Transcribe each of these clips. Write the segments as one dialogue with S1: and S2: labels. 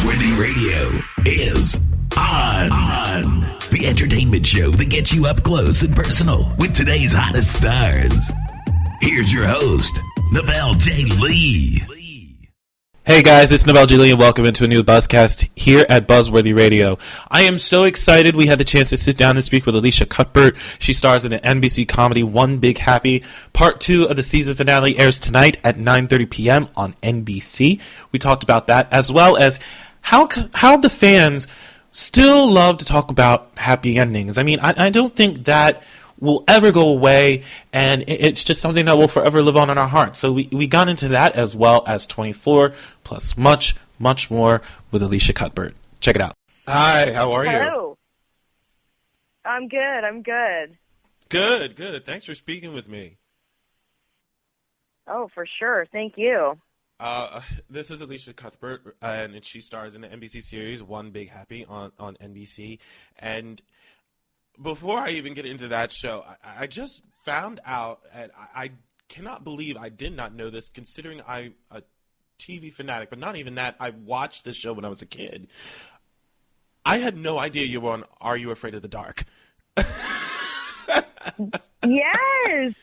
S1: Buzzworthy Radio is on. The entertainment show that gets you up close and personal with today's hottest stars. Here's your host, Nabel J. Lee.
S2: Hey guys, it's Nabel J. Lee and welcome into a new Buzzcast here at Buzzworthy Radio. I am so excited we had the chance to sit down and speak with Elisha Cuthbert. She stars in an NBC comedy, One Big Happy. Part 2 of the season finale airs tonight at 9:30 p.m. on NBC. We talked about that, as well as how the fans still love to talk about happy endings. I mean, I don't think that will ever go away, and it's just something that will forever live on in our hearts. So we got into that, as well as 24, plus much, much more with Elisha Cuthbert. Check it out. Hi, how are you?
S3: Hello. I'm good.
S2: Good. Thanks for speaking with me.
S3: Oh, for sure. Thank you.
S2: This is Elisha Cuthbert, and she stars in the NBC series One Big Happy on NBC. And before I even get into that show, I just found out, and I cannot believe I did not know this, considering I'm a TV fanatic, but not even that. I watched this show when I was a kid. I had no idea you were on Are You Afraid of the Dark?
S3: Yes.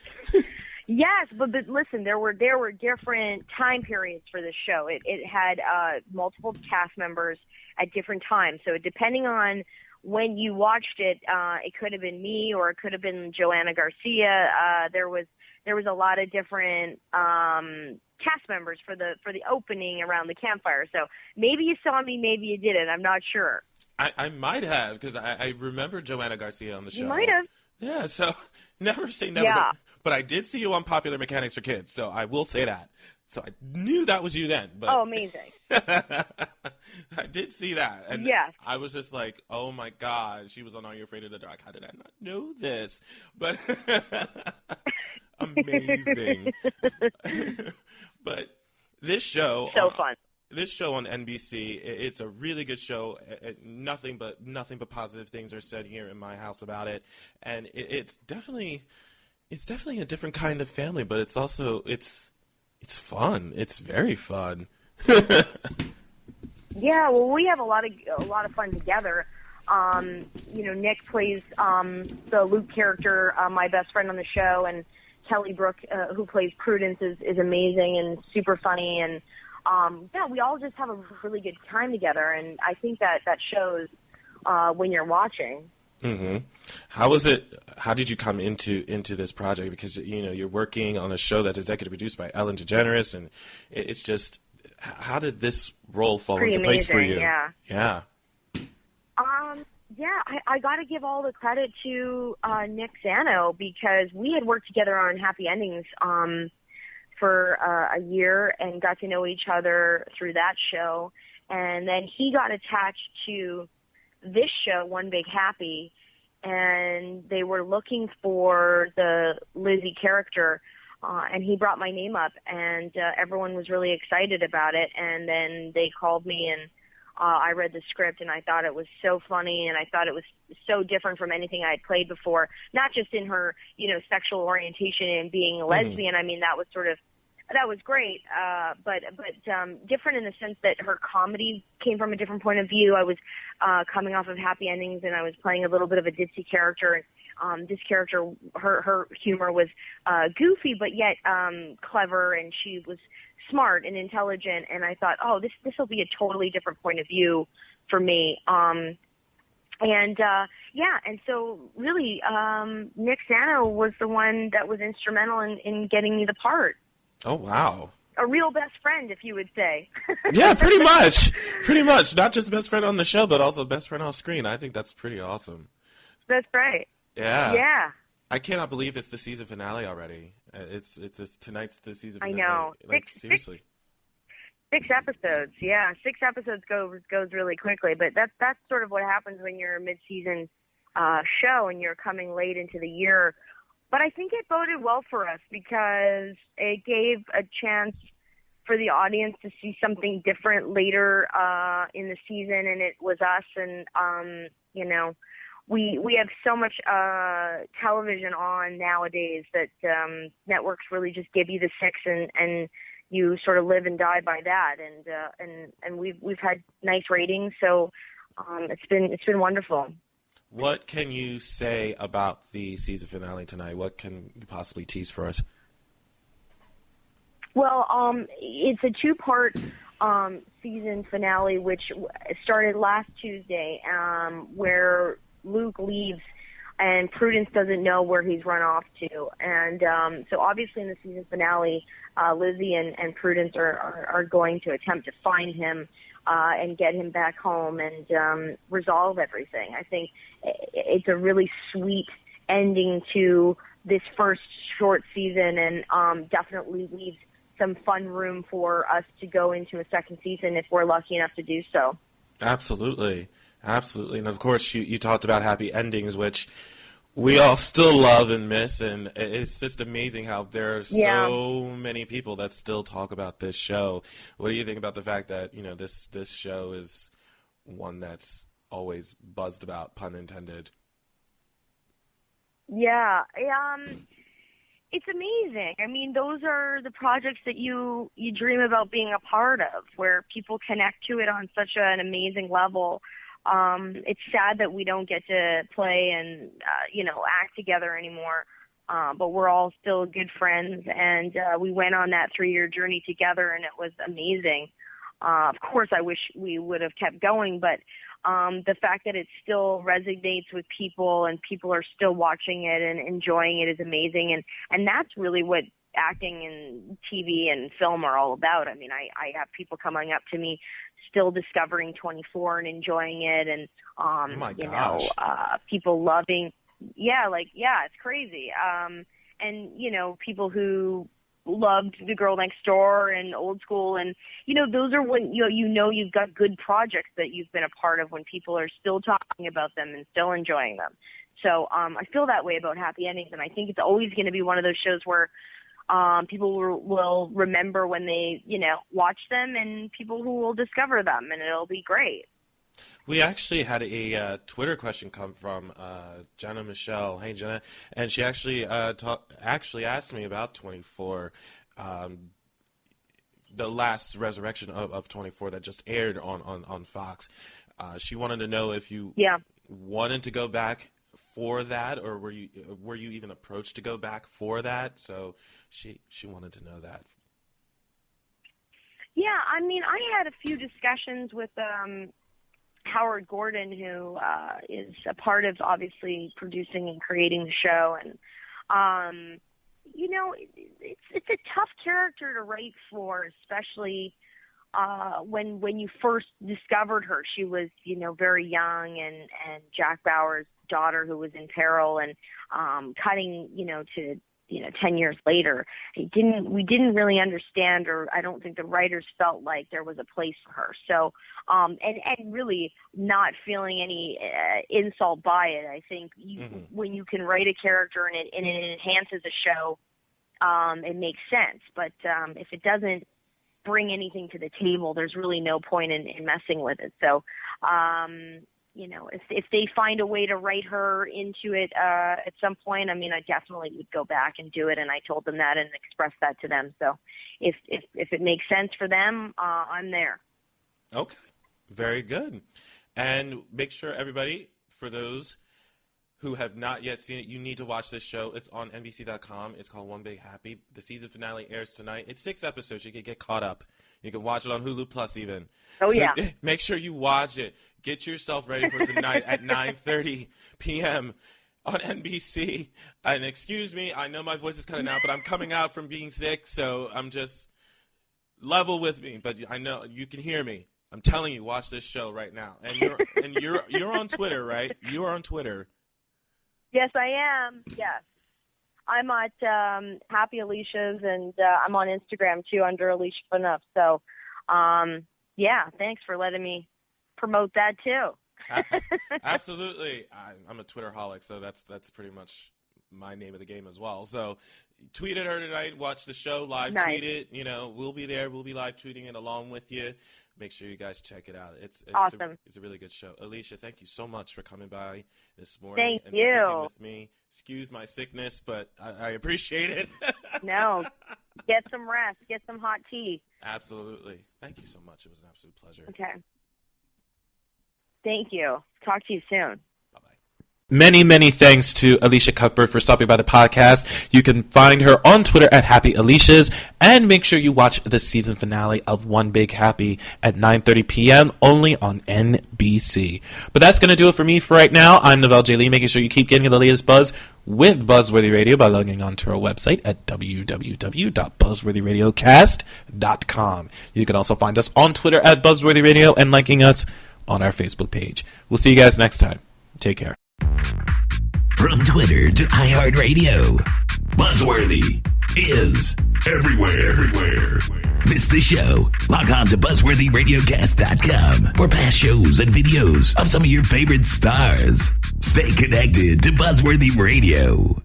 S3: Yes, but listen, there were different time periods for this show. It had multiple cast members at different times. So depending on when you watched it, it could have been me or it could have been Joanna Garcia. There was a lot of different cast members for the opening around the campfire. So maybe you saw me, maybe you didn't. I'm not sure.
S2: I might have, because I remember Joanna Garcia on the show.
S3: You might have.
S2: Yeah, so never say never.
S3: Yeah.
S2: But I did see you on Popular Mechanics for Kids, so I will say that. So I knew that was you then. But
S3: oh, amazing.
S2: I did see that. And
S3: yes.
S2: I was just like, oh my God, she was on Are You Afraid of the Dark? How did I not know this? But amazing. But this show.
S3: So fun.
S2: This show on NBC, it's a really good show. Nothing but positive things are said here in my house about it. And it's definitely a different kind of family, but it's also, it's fun. It's very fun.
S3: Yeah, well, we have a lot of fun together. Nick plays the Luke character, my best friend on the show, and Kelly Brook, who plays Prudence, is amazing and super funny. And we all just have a really good time together, and I think that shows when you're watching.
S2: Mm-hmm. How was it? How did you come into this project? Because you're working on a show that's executive produced by Ellen DeGeneres, and it's just, how did this role fall into place for you?
S3: Yeah.
S2: Yeah.
S3: I got to give all the credit to Nick Zano, because we had worked together on Happy Endings for a year and got to know each other through that show, and then he got attached to this show, One Big Happy, and they were looking for the Lizzy character, and he brought my name up, and everyone was really excited about it. And then they called me, and I read the script, and I thought it was so funny, and I thought it was so different from anything I had played before, not just in her, sexual orientation and being a lesbian. I mean, that was great, but different in the sense that her comedy came from a different point of view. I was coming off of Happy Endings, and I was playing a little bit of a ditzy character. This character, her humor was goofy, but yet clever, and she was smart and intelligent. And I thought, oh, this will be a totally different point of view for me. And so really, Nick Zano was the one that was instrumental in getting me the part.
S2: Oh, wow.
S3: A real best friend, if you would say.
S2: Yeah, pretty much. Pretty much. Not just best friend on the show, but also best friend off screen. I think that's pretty awesome.
S3: That's right.
S2: Yeah.
S3: Yeah.
S2: I cannot believe it's the season finale already. Tonight's the season finale.
S3: I know.
S2: Seriously.
S3: 6 episodes. Yeah, 6 episodes goes really quickly, but that's sort of what happens when you're a mid-season show and you're coming late into the year. But I think it boded well for us, because it gave a chance for the audience to see something different later in the season, and it was us. And we have so much television on nowadays that networks really just give you the 6 and you sort of live and die by that. And we've had nice ratings, so it's been wonderful.
S2: What can you say about the season finale tonight? What can you possibly tease for us?
S3: Well, it's a two-part season finale, which started last Tuesday, where Luke leaves and Prudence doesn't know where he's run off to. And so obviously in the season finale, Lizzy and Prudence are going to attempt to find him and get him back home and resolve everything. I think it's a really sweet ending to this first short season, and definitely leaves some fun room for us to go into a second season if we're lucky enough to do so.
S2: Absolutely. Absolutely. And of course, you talked about happy endings, which we all still love and miss. And it's just amazing how there are so many people that still talk about this show. What do you think about the fact that, this show is one that's always buzzed about, pun intended?
S3: Yeah. It's amazing. I mean, those are the projects that you dream about being a part of, where people connect to it on such an amazing level. It's sad that we don't get to play and, act together anymore. But we're all still good friends, and we went on that 3-year journey together, and it was amazing. Of course, I wish we would have kept going, but the fact that it still resonates with people and people are still watching it and enjoying it is amazing. And that's really what acting and TV and film are all about. I mean, I have people coming up to me still discovering 24 and enjoying it, and people loving. It's crazy. And people who loved The Girl Next Door and Old School, and those are when you've got good projects that you've been a part of when people are still talking about them and still enjoying them. So I feel that way about Happy Endings, and I think it's always going to be one of those shows where people will remember when they watch them, and people who will discover them, and it'll be great.
S2: We actually had a Twitter question come from Jenna Michelle. Hey, Jenna. And she actually asked me about 24, the last resurrection of 24 that just aired on Fox. She wanted to know if you wanted to go back for that, or were you even approached to go back for that? So she wanted to know that.
S3: Yeah, I mean, I had a few discussions with Howard Gordon, who is a part of obviously producing and creating the show, and it's a tough character to write for, especially when you first discovered her. She was very young, and Jack Bauer's daughter who was in peril, and cutting to 10 years later, we didn't really understand, or I don't think the writers felt like there was a place for her. So, and really not feeling any insult by it. I think when you can write a character and it enhances a show, it makes sense. But if it doesn't bring anything to the table, there's really no point in messing with it. So, if they find a way to write her into it at some point, I mean, I definitely would go back and do it. And I told them that and expressed that to them. So if it makes sense for them, I'm there.
S2: Okay. Very good. And make sure, everybody, for those who have not yet seen it, you need to watch this show. It's on NBC.com. It's called One Big Happy. The season finale airs tonight. It's 6 episodes. You can get caught up. You can watch it on Hulu Plus even.
S3: Oh, yeah.
S2: Make sure you watch it. Get yourself ready for tonight at 9:30 p.m. on NBC. And excuse me, I know my voice is cutting out, but I'm coming out from being sick, so I'm just level with me. But I know you can hear me. I'm telling you, watch this show right now. And you're on Twitter, right? You are on Twitter.
S3: Yes, I am. Yes. I'm at Happy Alicia's, and I'm on Instagram, too, under Elisha Cuthbert. So, thanks for letting me promote that, too.
S2: Absolutely. I'm a Twitterholic, so that's pretty much my name of the game as well. So tweet at her tonight, watch the show, live tweet it. We'll be there. We'll be live tweeting it along with you. Make sure you guys check it out. It's
S3: awesome.
S2: It's a really good show. Elisha, thank you so much for coming by this morning
S3: and speaking
S2: with me. Excuse my sickness, but I appreciate it.
S3: No, get some rest. Get some hot tea.
S2: Absolutely. Thank you so much. It was an absolute pleasure.
S3: Okay. Thank you. Talk to you soon.
S2: Many, many thanks to Elisha Cuthbert for stopping by the podcast. You can find her on Twitter at Happy Elishas, and make sure you watch the season finale of One Big Happy at 9:30 p.m. only on NBC. But that's going to do it for me for right now. I'm Novell J. Lee, making sure you keep getting the latest buzz with Buzzworthy Radio by logging on to our website at www.buzzworthyradiocast.com. You can also find us on Twitter at Buzzworthy Radio and liking us on our Facebook page. We'll see you guys next time. Take care.
S1: From Twitter to iHeartRadio, Buzzworthy is everywhere. Miss the show? Log on to BuzzworthyRadiocast.com for past shows and videos of some of your favorite stars. Stay connected to Buzzworthy Radio.